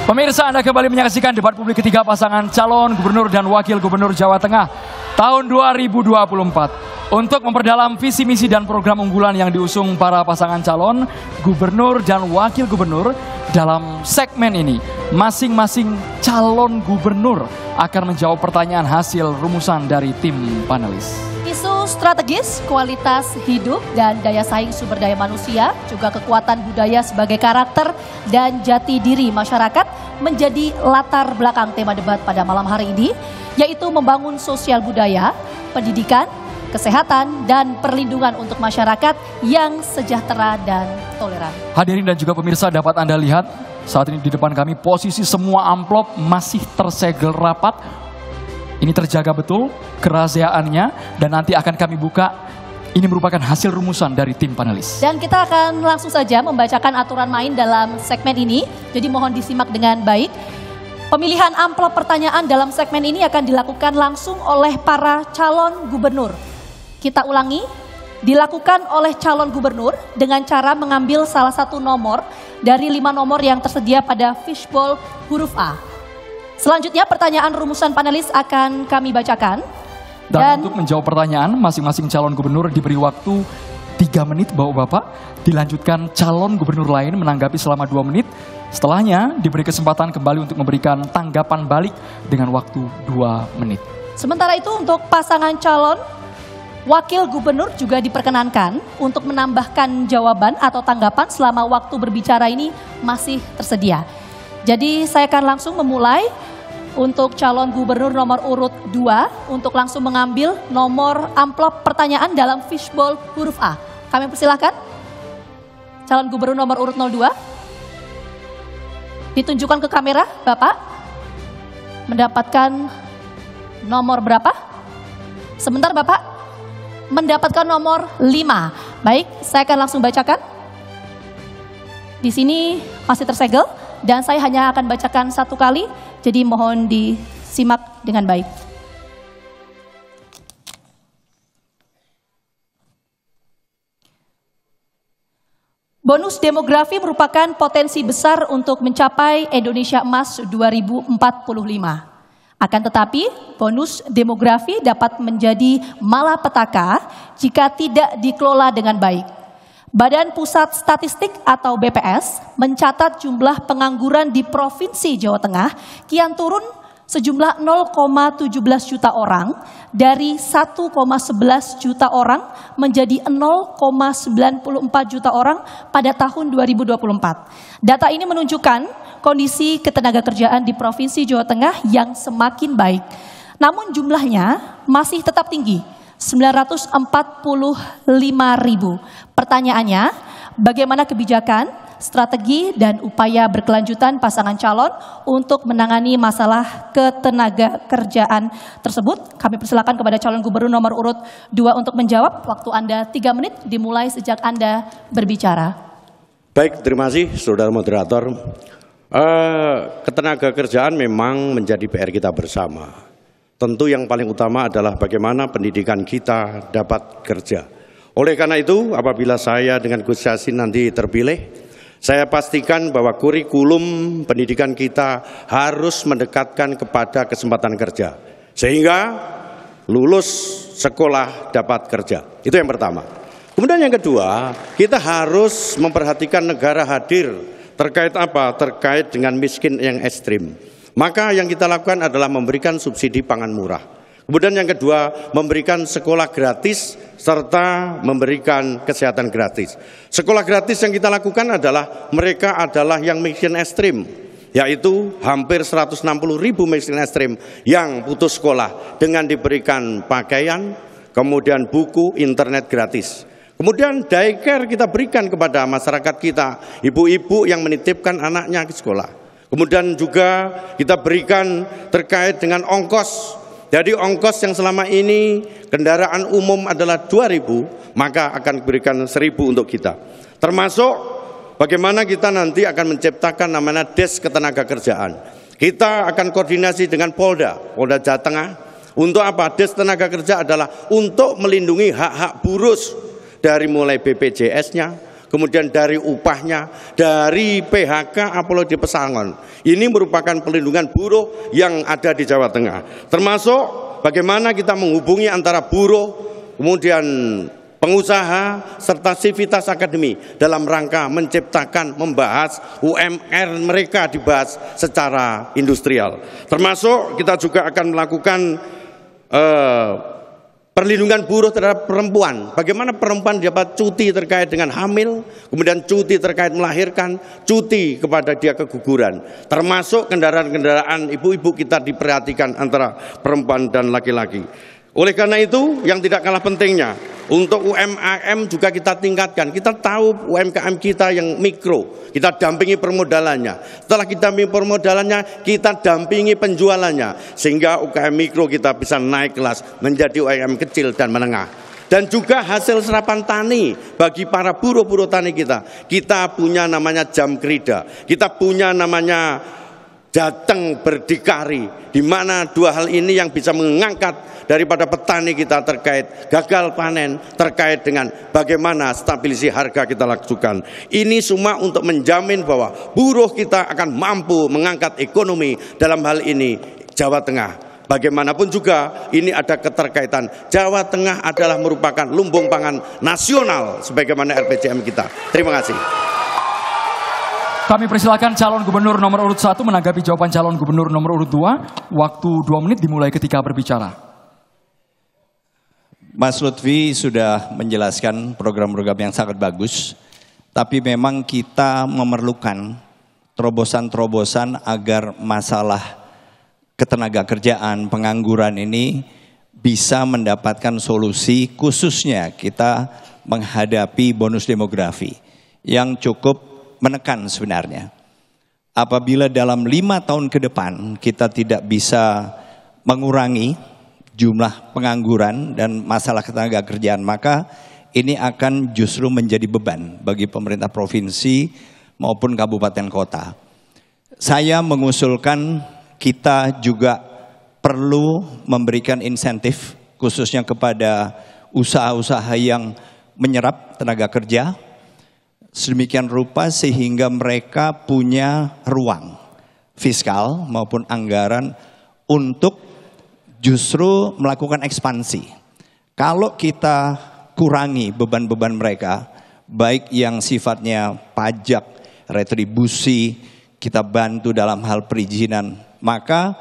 Pemirsa, Anda kembali menyaksikan debat publik ketiga pasangan calon gubernur dan wakil gubernur Jawa Tengah tahun 2024. Untuk memperdalam visi misi dan program unggulan yang diusung para pasangan calon gubernur dan wakil gubernur dalam segmen ini, masing-masing calon gubernur akan menjawab pertanyaan hasil rumusan dari tim panelis. Isu strategis, kualitas hidup, dan daya saing sumber daya manusia, juga kekuatan budaya sebagai karakter dan jati diri masyarakat menjadi latar belakang tema debat pada malam hari ini, yaitu membangun sosial budaya, pendidikan, kesehatan, dan perlindungan untuk masyarakat yang sejahtera dan toleran. Hadirin dan juga pemirsa, dapat Anda lihat saat ini di depan kami posisi semua amplop masih tersegel rapat. Ini terjaga betul kerahasiaannya dan nanti akan kami buka. Ini merupakan hasil rumusan dari tim panelis. Dan kita akan langsung saja membacakan aturan main dalam segmen ini. Jadi mohon disimak dengan baik. Pemilihan amplop pertanyaan dalam segmen ini akan dilakukan langsung oleh para calon gubernur. Kita ulangi, dilakukan oleh calon gubernur dengan cara mengambil salah satu nomor dari 5 nomor yang tersedia pada fishbowl huruf A. Selanjutnya pertanyaan rumusan panelis akan kami bacakan. Dan untuk menjawab pertanyaan, masing-masing calon gubernur diberi waktu 3 menit Bapak-Bapak. Dilanjutkan calon gubernur lain menanggapi selama 2 menit. Setelahnya diberi kesempatan kembali untuk memberikan tanggapan balik dengan waktu 2 menit. Sementara itu untuk pasangan calon wakil gubernur juga diperkenankan untuk menambahkan jawaban atau tanggapan selama waktu berbicara ini masih tersedia. Jadi saya akan langsung memulai untuk calon gubernur nomor urut 2 untuk langsung mengambil nomor amplop pertanyaan dalam fishbowl huruf A. Kami persilahkan. Calon gubernur nomor urut 02. Ditunjukkan ke kamera, Bapak. Mendapatkan nomor berapa? Sebentar, Bapak. Mendapatkan nomor 5. Baik, saya akan langsung bacakan. Di sini masih tersegel dan saya hanya akan bacakan 1 kali, jadi mohon disimak dengan baik. Bonus demografi merupakan potensi besar untuk mencapai Indonesia Emas 2045. Akan tetapi, bonus demografi dapat menjadi malapetaka jika tidak dikelola dengan baik. Badan Pusat Statistik atau BPS mencatat jumlah pengangguran di Provinsi Jawa Tengah kian turun sejumlah 0,17 juta orang dari 1,11 juta orang menjadi 0,94 juta orang pada tahun 2024. Data ini menunjukkan kondisi ketenagakerjaan di Provinsi Jawa Tengah yang semakin baik. Namun jumlahnya masih tetap tinggi, 945.000. Pertanyaannya, bagaimana kebijakan, strategi, dan upaya berkelanjutan pasangan calon untuk menangani masalah ketenagakerjaan tersebut? Kami persilakan kepada calon gubernur nomor urut 2 untuk menjawab. Waktu Anda 3 menit dimulai sejak Anda berbicara. Baik, terima kasih Saudara Moderator. Ketenagakerjaan memang menjadi PR kita bersama. Tentu yang paling utama adalah bagaimana pendidikan kita dapat kerja. Oleh karena itu, apabila saya dengan Gus Yassin nanti terpilih, saya pastikan bahwa kurikulum pendidikan kita harus mendekatkan kepada kesempatan kerja. Sehingga lulus sekolah dapat kerja. Itu yang pertama. Kemudian yang kedua, kita harus memperhatikan negara hadir terkait apa? Terkait dengan miskin yang ekstrim. Maka yang kita lakukan adalah memberikan subsidi pangan murah. Kemudian yang kedua, memberikan sekolah gratis serta memberikan kesehatan gratis. Sekolah gratis yang kita lakukan adalah mereka adalah yang miskin ekstrim, yaitu hampir 160.000 miskin ekstrim yang putus sekolah dengan diberikan pakaian, kemudian buku, internet gratis. Kemudian daycare kita berikan kepada masyarakat kita, ibu-ibu yang menitipkan anaknya ke sekolah. Kemudian juga kita berikan terkait dengan ongkos. Jadi ongkos yang selama ini kendaraan umum adalah 2.000, maka akan diberikan 1.000 untuk kita. Termasuk bagaimana kita nanti akan menciptakan namanya Des Ketenagakerjaan. Kita akan koordinasi dengan Polda Jawa Tengah. Untuk apa? Des Tenaga Kerja adalah untuk melindungi hak-hak buruh dari mulai BPJS-nya, kemudian dari upahnya, dari PHK apalagi pesangon. Ini merupakan pelindungan buruh yang ada di Jawa Tengah. Termasuk bagaimana kita menghubungi antara buruh, kemudian pengusaha, serta Sivitas Akademi dalam rangka menciptakan, membahas UMR mereka dibahas secara industrial. Termasuk kita juga akan melakukan perlindungan buruh terhadap perempuan. Bagaimana perempuan dapat cuti terkait dengan hamil, kemudian cuti terkait melahirkan, cuti kepada dia keguguran. Termasuk kendaraan-kendaraan ibu-ibu kita diperhatikan antara perempuan dan laki-laki. Oleh karena itu, yang tidak kalah pentingnya, untuk UMKM juga kita tingkatkan. Kita tahu UMKM kita yang mikro, kita dampingi permodalannya. Setelah kita dampingi permodalannya, kita dampingi penjualannya. Sehingga UMKM mikro kita bisa naik kelas menjadi UMKM kecil dan menengah. Dan juga hasil serapan tani bagi para buruh-buruh tani kita. Kita punya namanya jam kerida, kita punya namanya jateng berdikari, di mana dua hal ini yang bisa mengangkat daripada petani kita terkait gagal panen, terkait dengan bagaimana stabilisasi harga kita lakukan. Ini semua untuk menjamin bahwa buruh kita akan mampu mengangkat ekonomi dalam hal ini Jawa Tengah. Bagaimanapun juga ini ada keterkaitan. Jawa Tengah adalah merupakan lumbung pangan nasional sebagaimana RPJM kita. Terima kasih. Kami persilakan calon gubernur nomor urut 1 menanggapi jawaban calon gubernur nomor urut 2. Waktu 2 menit dimulai ketika berbicara. Mas Lutfi sudah menjelaskan program-program yang sangat bagus, tapi memang kita memerlukan terobosan-terobosan agar masalah ketenaga kerjaan, pengangguran ini bisa mendapatkan solusi, khususnya kita menghadapi bonus demografi yang cukup menekan sebenarnya. Apabila dalam 5 tahun ke depan kita tidak bisa mengurangi jumlah pengangguran dan masalah ketenaga kerjaan, maka ini akan justru menjadi beban bagi pemerintah provinsi maupun kabupaten kota. Saya mengusulkan kita juga perlu memberikan insentif khususnya kepada usaha-usaha yang menyerap tenaga kerja, sedemikian rupa sehingga mereka punya ruang fiskal maupun anggaran untuk justru melakukan ekspansi. Kalau kita kurangi beban-beban mereka, baik yang sifatnya pajak, retribusi, kita bantu dalam hal perizinan, maka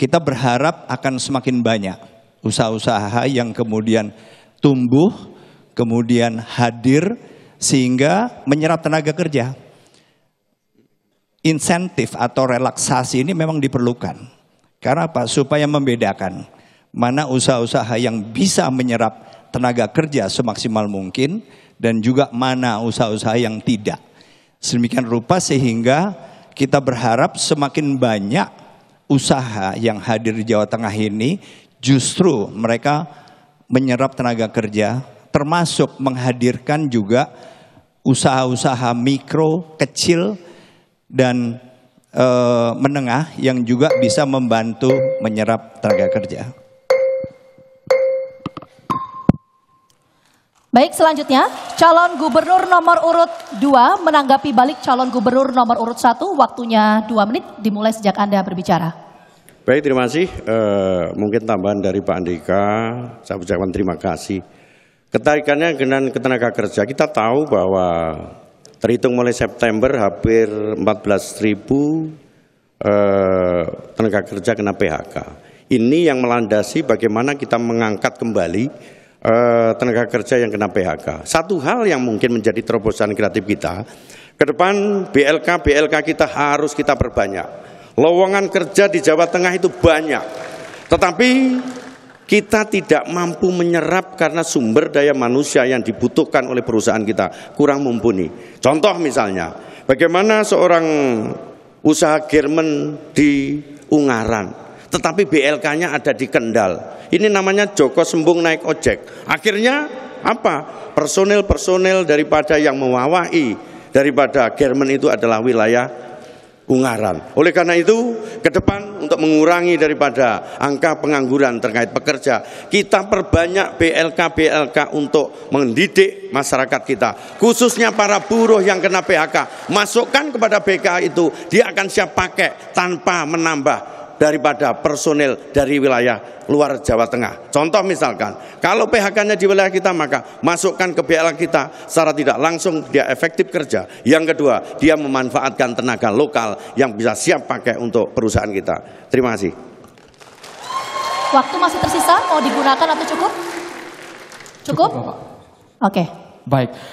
kita berharap akan semakin banyak usaha-usaha yang kemudian tumbuh, kemudian hadir, sehingga menyerap tenaga kerja. Insentif atau relaksasi ini memang diperlukan. Karena apa? Supaya membedakan mana usaha-usaha yang bisa menyerap tenaga kerja semaksimal mungkin dan juga mana usaha-usaha yang tidak. Sedemikian rupa sehingga kita berharap semakin banyak usaha yang hadir di Jawa Tengah ini justru mereka menyerap tenaga kerja, termasuk menghadirkan juga usaha-usaha mikro, kecil, dan menengah yang juga bisa membantu menyerap tenaga kerja. Baik, selanjutnya calon gubernur nomor urut 2 menanggapi balik calon gubernur nomor urut 1. Waktunya 2 menit dimulai sejak Anda berbicara. Baik, terima kasih. Mungkin tambahan dari Pak Andika, saya ucapkan terima kasih. Ketarikannya dengan ketenaga kerja, kita tahu bahwa terhitung mulai September hampir 14.000 tenaga kerja kena PHK. Ini yang melandasi bagaimana kita mengangkat kembali tenaga kerja yang kena PHK. Satu hal yang mungkin menjadi terobosan kreatif kita, ke depan BLK kita harus kita perbanyak. Lowongan kerja di Jawa Tengah itu banyak, tetapi kita tidak mampu menyerap karena sumber daya manusia yang dibutuhkan oleh perusahaan kita kurang mumpuni. Contoh misalnya, bagaimana seorang usaha garment di Ungaran, tetapi BLK-nya ada di Kendal. Ini namanya Joko Sembung naik ojek. Akhirnya apa? Personel daripada yang mewawahi daripada garment itu adalah wilayah Ungaran. Oleh karena itu, ke depan untuk mengurangi daripada angka pengangguran terkait pekerja, kita perbanyak BLK untuk mendidik masyarakat kita, khususnya para buruh yang kena PHK. Masukkan kepada BK itu, dia akan siap pakai tanpa menambah daripada personel dari wilayah luar Jawa Tengah. Contoh misalkan, kalau PHK-nya di wilayah kita, maka masukkan ke BLK kita secara tidak langsung, dia efektif kerja. Yang kedua, dia memanfaatkan tenaga lokal yang bisa siap pakai untuk perusahaan kita. Terima kasih. Waktu masih tersisa, mau digunakan atau cukup? Cukup? Bapak. Oke. Baik,